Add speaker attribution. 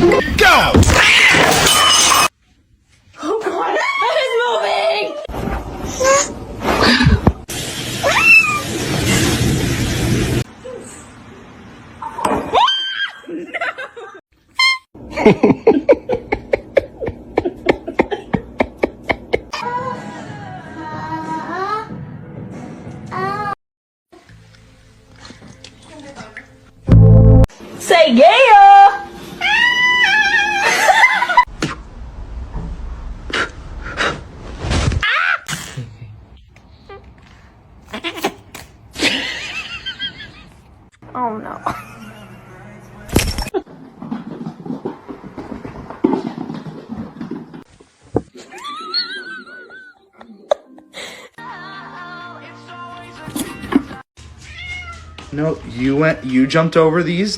Speaker 1: Go!
Speaker 2: Oh god, it is moving! Say yeah! Oh no.
Speaker 1: No, you jumped over these.